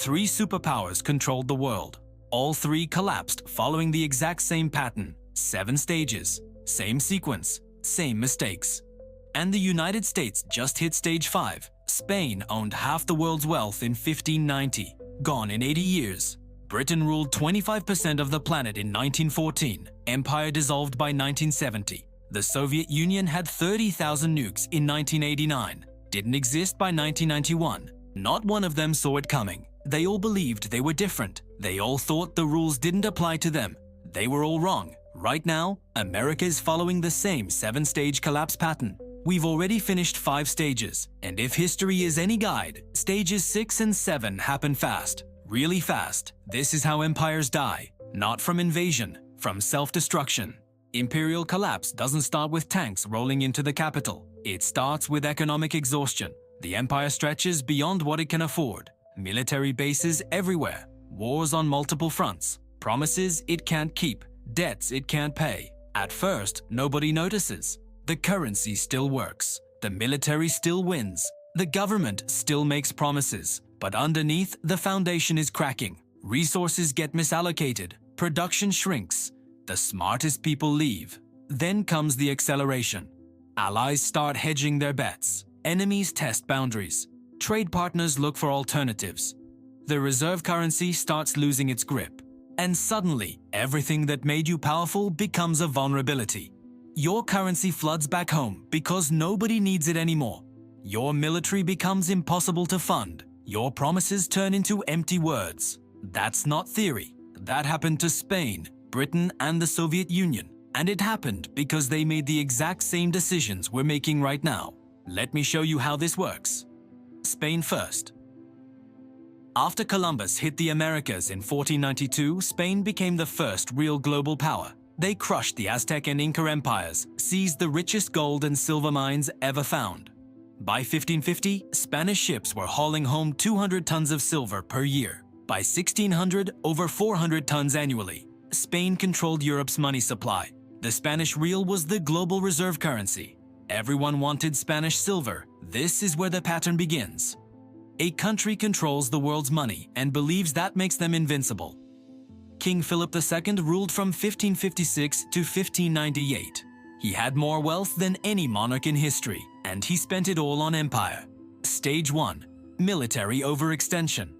Three superpowers controlled the world. All three collapsed following the exact same pattern. 7 stages, same sequence, same mistakes. And the United States just hit stage 5. Spain owned half the world's wealth in 1590, gone in 80 years. Britain ruled 25% of the planet in 1914, empire dissolved by 1970. The Soviet Union had 30,000 nukes in 1989, didn't exist by 1991. Not one of them saw it coming. They all believed they were different. They all thought the rules didn't apply to them. They were all wrong. Right now, America is following the same 7-stage collapse pattern. We've already finished 5 stages, and if history is any guide, stages 6 and 7 happen fast, really fast. This is how empires die, not from invasion, from self-destruction. Imperial collapse doesn't start with tanks rolling into the capital. It starts with economic exhaustion. The empire stretches beyond what it can afford. Military bases everywhere, wars on multiple fronts, promises it can't keep, debts it can't pay. At first, nobody notices. The currency still works, the military still wins, the government still makes promises, but underneath, the foundation is cracking. Resources get misallocated, production shrinks, the smartest people leave. Then comes the acceleration. Allies start hedging their bets, enemies test boundaries. Trade partners look for alternatives. The reserve currency starts losing its grip. And suddenly, everything that made you powerful becomes a vulnerability. Your currency floods back home because nobody needs it anymore. Your military becomes impossible to fund. Your promises turn into empty words. That's not theory. That happened to Spain, Britain, and the Soviet Union. And it happened because they made the exact same decisions we're making right now. Let me show you how this works. Spain first. After Columbus hit the Americas in 1492, Spain became the first real global power. They crushed the Aztec and Inca empires, seized the richest gold and silver mines ever found. By 1550, Spanish ships were hauling home 200 tons of silver per year. By 1600, over 400 tons annually. Spain controlled Europe's money supply. The Spanish real was the global reserve currency. Everyone wanted Spanish silver. This is where the pattern begins. A country controls the world's money and believes that makes them invincible. King Philip II ruled from 1556 to 1598. He had more wealth than any monarch in history, and he spent it all on empire. Stage 1. Military overextension.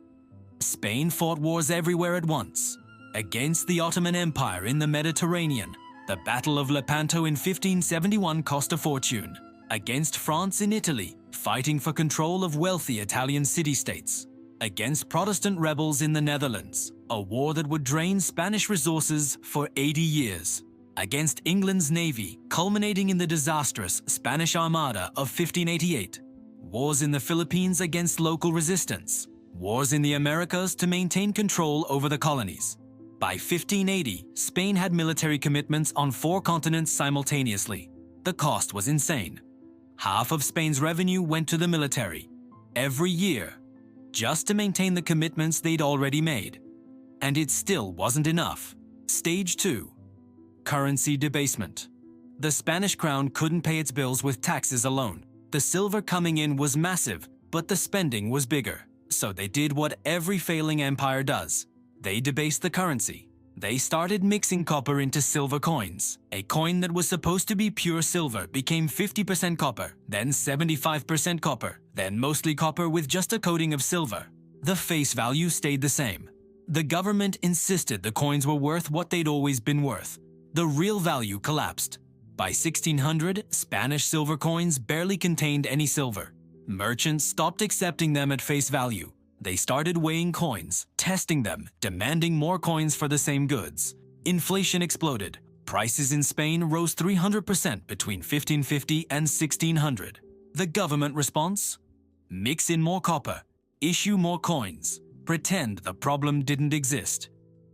Spain fought wars everywhere at once. Against the Ottoman Empire in the Mediterranean, the Battle of Lepanto in 1571 cost a fortune. Against France in Italy, fighting for control of wealthy Italian city-states. Against Protestant rebels in the Netherlands, a war that would drain Spanish resources for 80 years. Against England's navy, culminating in the disastrous Spanish Armada of 1588. Wars in the Philippines against local resistance. Wars in the Americas to maintain control over the colonies. By 1580, Spain had military commitments on 4 continents simultaneously. The cost was insane. Half of Spain's revenue went to the military, every year, just to maintain the commitments they'd already made. And it still wasn't enough. Stage 2. Currency debasement. The Spanish crown couldn't pay its bills with taxes alone. The silver coming in was massive, but the spending was bigger. So they did what every failing empire does. They debased the currency. They started mixing copper into silver coins. A coin that was supposed to be pure silver became 50% copper, then 75% copper, then mostly copper with just a coating of silver. The face value stayed the same. The government insisted the coins were worth what they'd always been worth. The real value collapsed. By 1600, Spanish silver coins barely contained any silver. Merchants stopped accepting them at face value. They started weighing coins, testing them, demanding more coins for the same goods. Inflation exploded. Prices in Spain rose 300% between 1550 and 1600. The government response? Mix in more copper, issue more coins, pretend the problem didn't exist.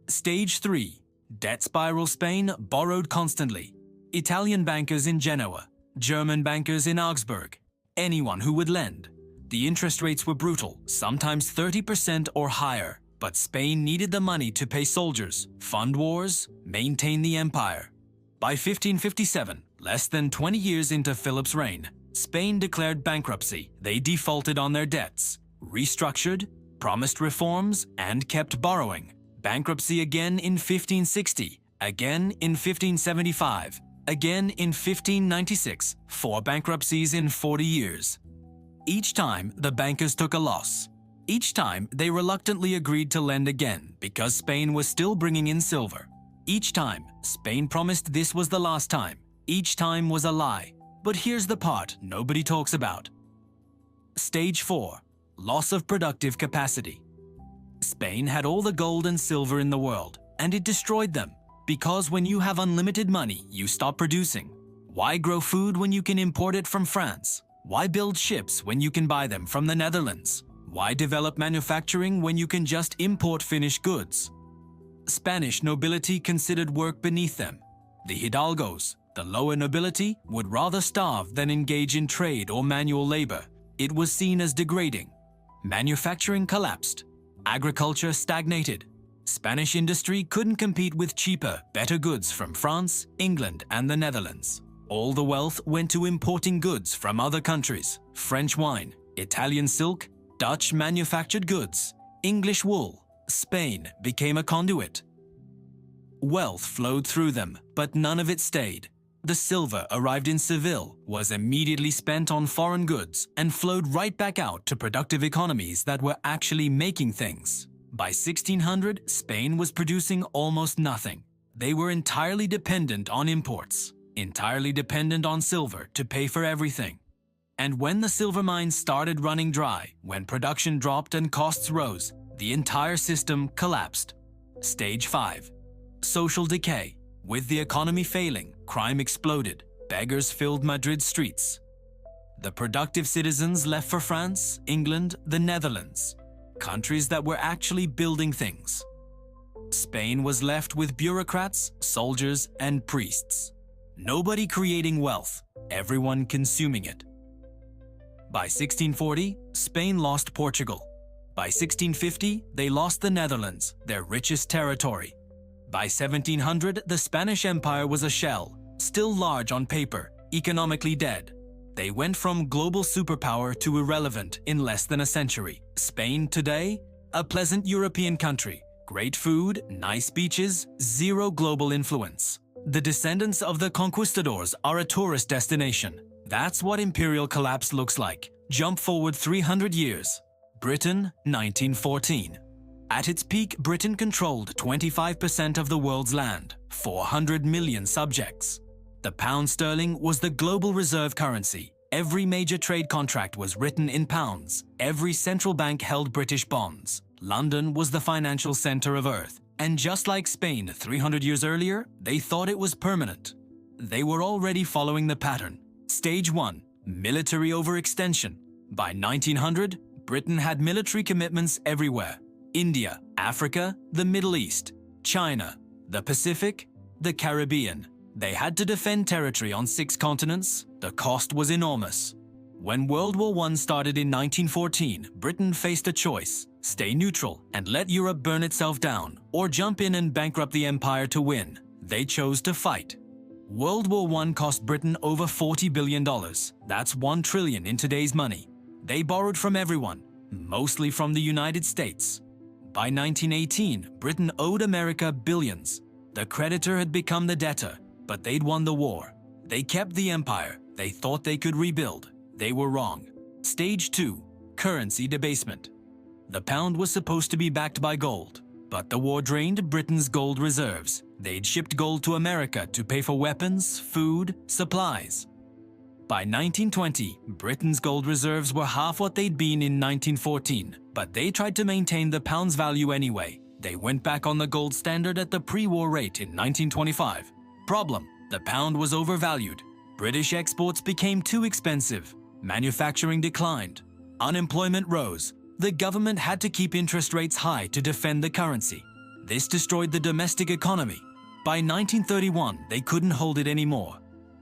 Stage 3. Debt spiral. Spain borrowed constantly. Italian bankers in Genoa, German bankers in Augsburg, anyone who would lend. The interest rates were brutal, sometimes 30% or higher, but Spain needed the money to pay soldiers, fund wars, maintain the empire. By 1557, less than 20 years into Philip's reign, Spain declared bankruptcy. They defaulted on their debts, restructured, promised reforms, and kept borrowing. Bankruptcy again in 1560, again in 1575, again in 1596, 4 bankruptcies in 40 years. Each time, the bankers took a loss. Each time, they reluctantly agreed to lend again because Spain was still bringing in silver. Each time, Spain promised this was the last time. Each time was a lie. But here's the part nobody talks about. Stage 4. Loss of productive capacity. Spain had all the gold and silver in the world, and it destroyed them. Because when you have unlimited money, you stop producing. Why grow food when you can import it from France? Why build ships when you can buy them from the Netherlands? Why develop manufacturing when you can just import finished goods? Spanish nobility considered work beneath them. The hidalgos, the lower nobility, would rather starve than engage in trade or manual labor. It was seen as degrading. Manufacturing collapsed. Agriculture stagnated. Spanish industry couldn't compete with cheaper, better goods from France, England, and the Netherlands. All the wealth went to importing goods from other countries: French wine, Italian silk, Dutch manufactured goods, English wool. Spain became a conduit. Wealth flowed through them, but none of it stayed. The silver arrived in Seville, was immediately spent on foreign goods, and flowed right back out to productive economies that were actually making things. By 1600, Spain was producing almost nothing. They were entirely dependent on imports, entirely dependent on silver to pay for everything. And when the silver mines started running dry, when production dropped and costs rose, the entire system collapsed. Stage 5. Social decay. With the economy failing, crime exploded. Beggars filled Madrid's streets. The productive citizens left for France, England, the Netherlands, countries that were actually building things. Spain was left with bureaucrats, soldiers, and priests. Nobody creating wealth, everyone consuming it. By 1640, Spain lost Portugal. By 1650, they lost the Netherlands, their richest territory. By 1700, the Spanish Empire was a shell, still large on paper, economically dead. They went from global superpower to irrelevant in less than a century. Spain today, a pleasant European country, great food, nice beaches, zero global influence. The descendants of the conquistadors are a tourist destination. That's what imperial collapse looks like. Jump forward 300 years. Britain, 1914. At its peak, Britain controlled 25% of the world's land, 400 million subjects. The pound sterling was the global reserve currency. Every major trade contract was written in pounds. Every central bank held British bonds. London was the financial center of Earth. And just like Spain 300 years earlier, they thought it was permanent. They were already following the pattern. Stage 1. Military overextension. By 1900, Britain had military commitments everywhere. India, Africa, the Middle East, China, the Pacific, the Caribbean. They had to defend territory on 6 continents. The cost was enormous. When World War I started in 1914, Britain faced a choice: stay neutral and let Europe burn itself down, or jump in and bankrupt the empire to win. They chose to fight. World War I cost Britain over $40 billion. That's $1 trillion in today's money. They borrowed from everyone, mostly from the United States. By 1918, Britain owed America billions. The creditor had become the debtor, but they'd won the war. They kept the empire. They thought they could rebuild. They were wrong. Stage 2. Currency debasement. The pound was supposed to be backed by gold, but the war drained Britain's gold reserves. They'd shipped gold to America to pay for weapons, food, supplies. By 1920, Britain's gold reserves were half what they'd been in 1914, but they tried to maintain the pound's value anyway. They went back on the gold standard at the pre-war rate in 1925. Problem: the pound was overvalued. British exports became too expensive. Manufacturing declined. Unemployment rose. The government had to keep interest rates high to defend the currency. This destroyed the domestic economy. By 1931, they couldn't hold it anymore.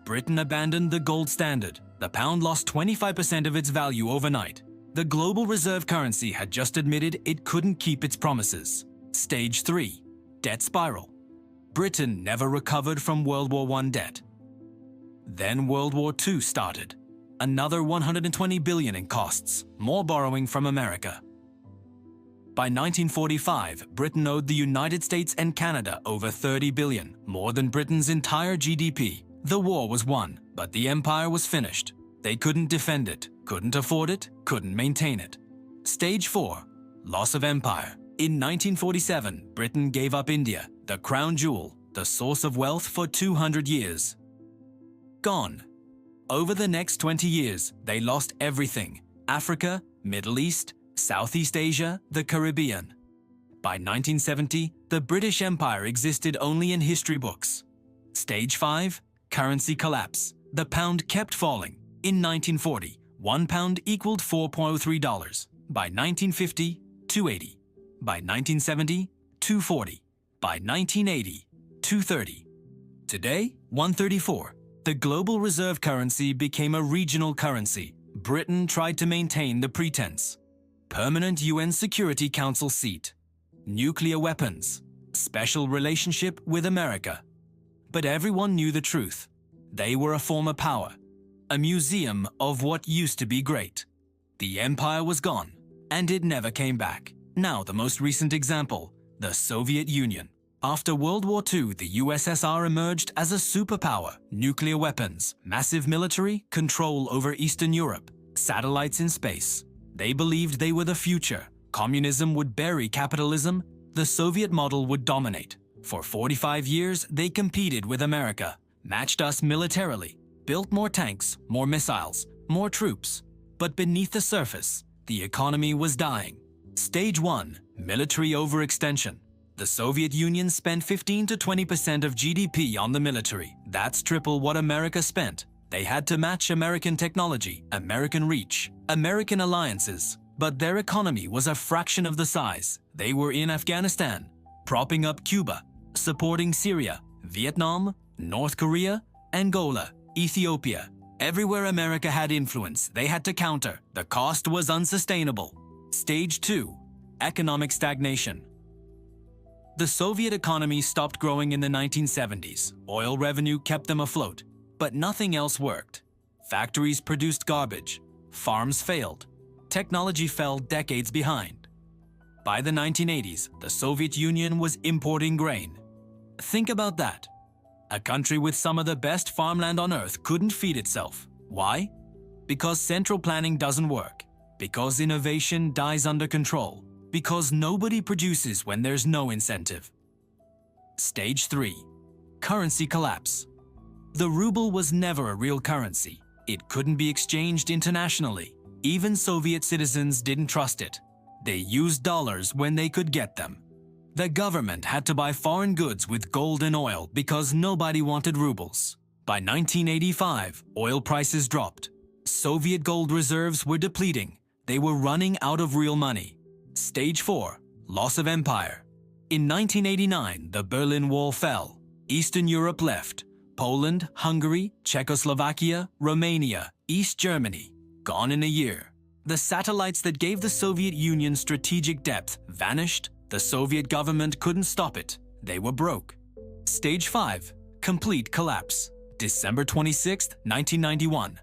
Britain abandoned the gold standard. The pound lost 25% of its value overnight. The global reserve currency had just admitted it couldn't keep its promises. Stage 3. Debt spiral. Britain never recovered from World War I debt. Then World War II started. Another $120 billion in costs, more borrowing from America. By 1945, Britain owed the United States and Canada over 30 billion, more than Britain's entire GDP. The war was won, but the empire was finished. They couldn't defend it, couldn't afford it, couldn't maintain it. Stage 4. Loss of empire. In 1947, Britain gave up India, the crown jewel, the source of wealth for 200 years. Gone. Over the next 20 years, they lost everything: Africa, Middle East, Southeast Asia, the Caribbean. By 1970, the British Empire existed only in history books. Stage 5. Currency collapse. The pound kept falling. In 1940, £1 equaled $4.03. By 1950, $2.80. By 1970, $2.40. By 1980, $2.30. Today, $1.34. The global reserve currency became a regional currency. Britain tried to maintain the pretense. Permanent UN Security Council seat. Nuclear weapons. Special relationship with America. But everyone knew the truth. They were a former power. A museum of what used to be great. The empire was gone, and it never came back. Now the most recent example, the Soviet Union. After World War II, the USSR emerged as a superpower. Nuclear weapons, massive military, control over Eastern Europe, satellites in space. They believed they were the future. Communism would bury capitalism. The Soviet model would dominate. For 45 years, they competed with America, matched us militarily, built more tanks, more missiles, more troops. But beneath the surface, the economy was dying. Stage 1. Military overextension. The Soviet Union spent 15 to 20% of GDP on the military. That's triple what America spent. They had to match American technology, American reach, American alliances. But their economy was a fraction of the size. They were in Afghanistan, propping up Cuba, supporting Syria, Vietnam, North Korea, Angola, Ethiopia. Everywhere America had influence, they had to counter. The cost was unsustainable. Stage 2. Economic stagnation. The Soviet economy stopped growing in the 1970s. Oil revenue kept them afloat, but nothing else worked. Factories produced garbage. Farms failed. Technology fell decades behind. By the 1980s, the Soviet Union was importing grain. Think about that. A country with some of the best farmland on earth couldn't feed itself. Why? Because central planning doesn't work. Because innovation dies under control. Because nobody produces when there's no incentive. Stage 3. Currency collapse. The ruble was never a real currency. It couldn't be exchanged internationally. Even Soviet citizens didn't trust it. They used dollars when they could get them. The government had to buy foreign goods with gold and oil because nobody wanted rubles. By 1985, oil prices dropped. Soviet gold reserves were depleting. They were running out of real money. Stage 4. Loss of empire. In 1989, the Berlin Wall fell. Eastern Europe left. Poland, Hungary, Czechoslovakia, Romania, East Germany. Gone in a year. The satellites that gave the Soviet Union strategic depth vanished. The Soviet government couldn't stop it. They were broke. Stage 5. Complete collapse. December 26, 1991.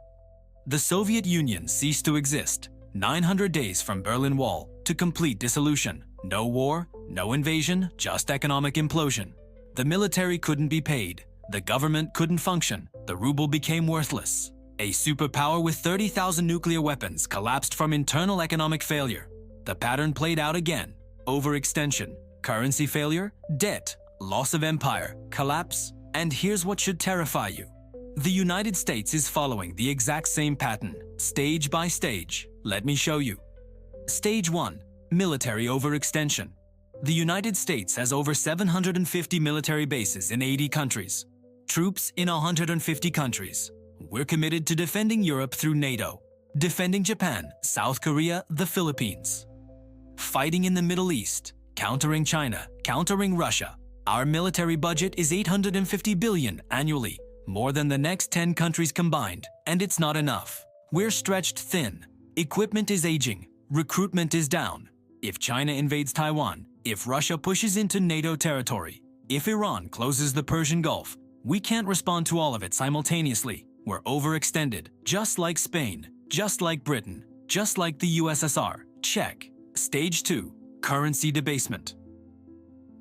The Soviet Union ceased to exist. 900 days from Berlin Wall to complete dissolution. No war, no invasion, just economic implosion. The military couldn't be paid. The government couldn't function. The ruble became worthless. A superpower with 30,000 nuclear weapons collapsed from internal economic failure. The pattern played out again. Overextension, currency failure, debt, loss of empire, collapse. And here's what should terrify you. The United States is following the exact same pattern, stage by stage. Let me show you. Stage 1. Military overextension. The United States has over 750 military bases in 80 countries. Troops in 150 countries. We're committed to defending Europe through NATO, defending Japan, South Korea, the Philippines. Fighting in the Middle East, countering China, countering Russia. Our military budget is $850 billion annually, more than the next 10 countries combined, and it's not enough. We're stretched thin. Equipment is aging. Recruitment is down. If China invades Taiwan, if Russia pushes into NATO territory, if Iran closes the Persian Gulf, we can't respond to all of it simultaneously. We're overextended, just like Spain, just like Britain, just like the USSR. Check. Stage 2. Currency debasement.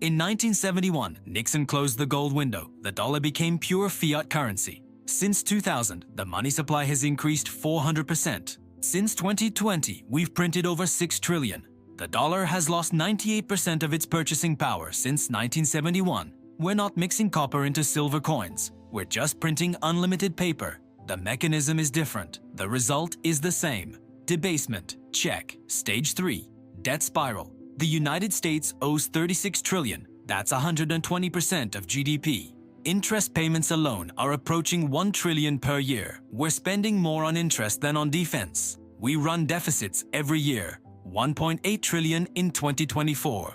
In 1971, Nixon closed the gold window. The dollar became pure fiat currency. Since 2000, the money supply has increased 400%. Since 2020, we've printed over 6 trillion. The dollar has lost 98% of its purchasing power since 1971. We're not mixing copper into silver coins. We're just printing unlimited paper. The mechanism is different. The result is the same. Debasement, check. Stage 3, debt spiral. The United States owes 36 trillion. That's 120% of GDP. Interest payments alone are approaching 1 trillion per year. We're spending more on interest than on defense. We run deficits every year. 1.8 trillion in 2024.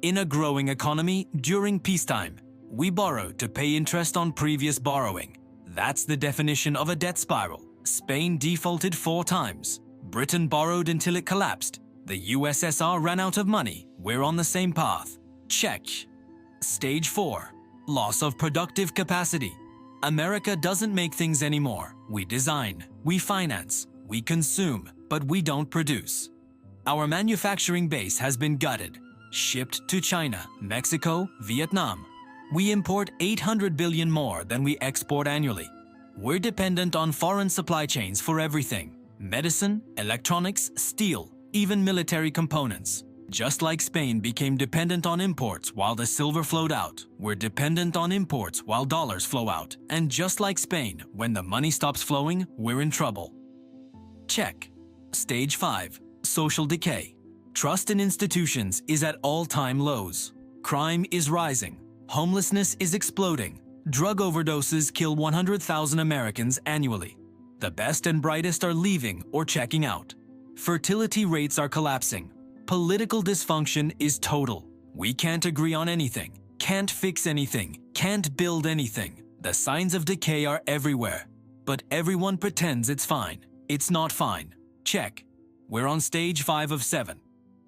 In a growing economy during peacetime, we borrow to pay interest on previous borrowing. That's the definition of a debt spiral. Spain defaulted 4 times. Britain borrowed until it collapsed. The USSR ran out of money. We're on the same path. Check. Stage 4. Loss of productive capacity. America doesn't make things anymore. We design, we finance, we consume, but we don't produce. Our manufacturing base has been gutted, shipped to China, Mexico, Vietnam. We import 800 billion more than we export annually. We're dependent on foreign supply chains for everything. Medicine, electronics, steel, even military components. Just like Spain became dependent on imports while the silver flowed out, we're dependent on imports while dollars flow out. And just like Spain, when the money stops flowing, we're in trouble. Check. Stage 5. Social decay. Trust in institutions is at all-time lows. Crime is rising. Homelessness is exploding. Drug overdoses kill 100,000 Americans annually. The best and brightest are leaving or checking out. Fertility rates are collapsing. Political dysfunction is total. We can't agree on anything, can't fix anything, can't build anything. The signs of decay are everywhere. But everyone pretends it's fine. It's not fine. Check. We're on stage 5 of 7.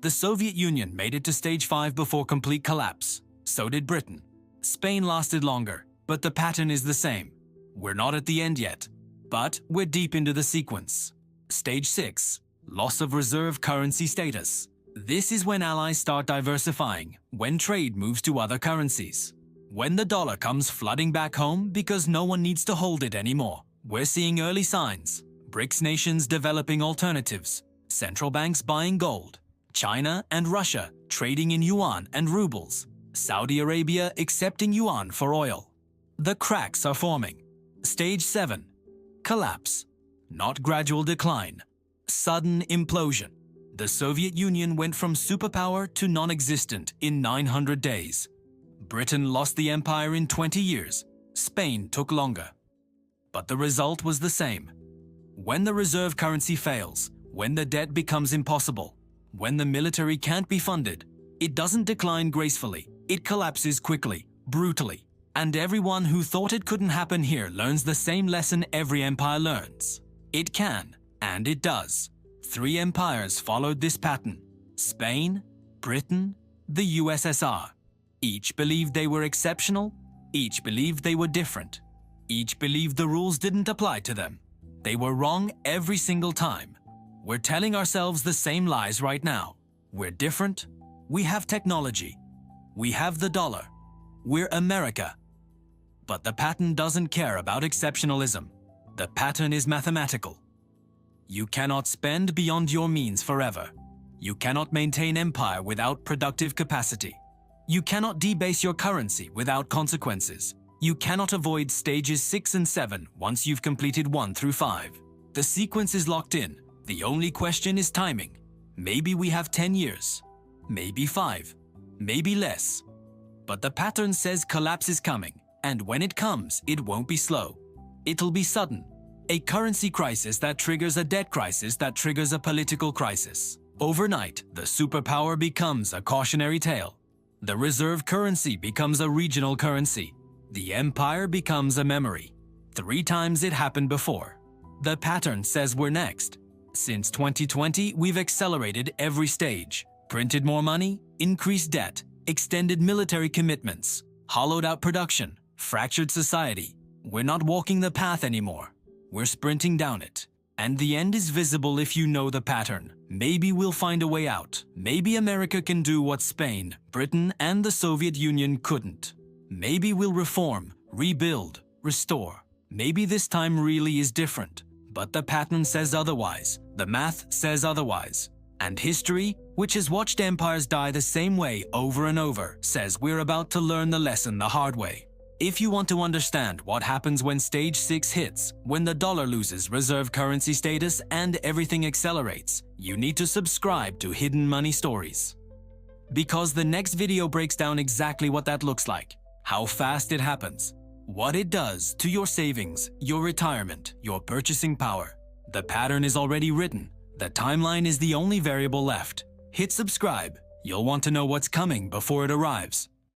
The Soviet Union made it to stage 5 before complete collapse. So did Britain. Spain lasted longer, but the pattern is the same. We're not at the end yet, but we're deep into the sequence. Stage 6. Loss of reserve currency status. This is when allies start diversifying, when trade moves to other currencies. When the dollar comes flooding back home because no one needs to hold it anymore. We're seeing early signs. BRICS nations developing alternatives. Central banks buying gold. China and Russia trading in yuan and rubles. Saudi Arabia accepting yuan for oil. The cracks are forming. Stage 7. Collapse. Not gradual decline. Sudden implosion. The Soviet Union went from superpower to non-existent in 900 days. Britain lost the empire in 20 years. Spain took longer. But the result was the same. When the reserve currency fails, when the debt becomes impossible, when the military can't be funded, it doesn't decline gracefully. It collapses quickly, brutally. And everyone who thought it couldn't happen here learns the same lesson every empire learns. It can, and it does. 3 empires followed this pattern: Spain, Britain, the USSR. Each believed they were exceptional. Each believed they were different. Each believed the rules didn't apply to them. They were wrong every single time. We're telling ourselves the same lies right now. We're different. We have technology. We have the dollar. We're America. But the pattern doesn't care about exceptionalism. The pattern is mathematical. You cannot spend beyond your means forever. You cannot maintain empire without productive capacity. You cannot debase your currency without consequences. You cannot avoid stages 6 and 7 once you've completed 1 through 5. The sequence is locked in. The only question is timing. Maybe we have 10 years. Maybe 5. Maybe less. But the pattern says collapse is coming, and when it comes, it won't be slow. It'll be sudden. A currency crisis that triggers a debt crisis that triggers a political crisis. Overnight, the superpower becomes a cautionary tale. The reserve currency becomes a regional currency. The empire becomes a memory. 3 times it happened before. The pattern says we're next. Since 2020, we've accelerated every stage. Printed more money, increased debt, extended military commitments, hollowed out production, fractured society. We're not walking the path anymore. We're sprinting down it. And the end is visible if you know the pattern. Maybe we'll find a way out. Maybe America can do what Spain, Britain, and the Soviet Union couldn't. Maybe we'll reform, rebuild, restore. Maybe this time really is different. But the pattern says otherwise. The math says otherwise. And history, which has watched empires die the same way over and over, says we're about to learn the lesson the hard way. If you want to understand what happens when stage 6 hits, when the dollar loses reserve currency status and everything accelerates, you need to subscribe to Hidden Money Stories. Because the next video breaks down exactly what that looks like, how fast it happens, what it does to your savings, your retirement, your purchasing power. The pattern is already written. The timeline is the only variable left. Hit subscribe. You'll want to know what's coming before it arrives.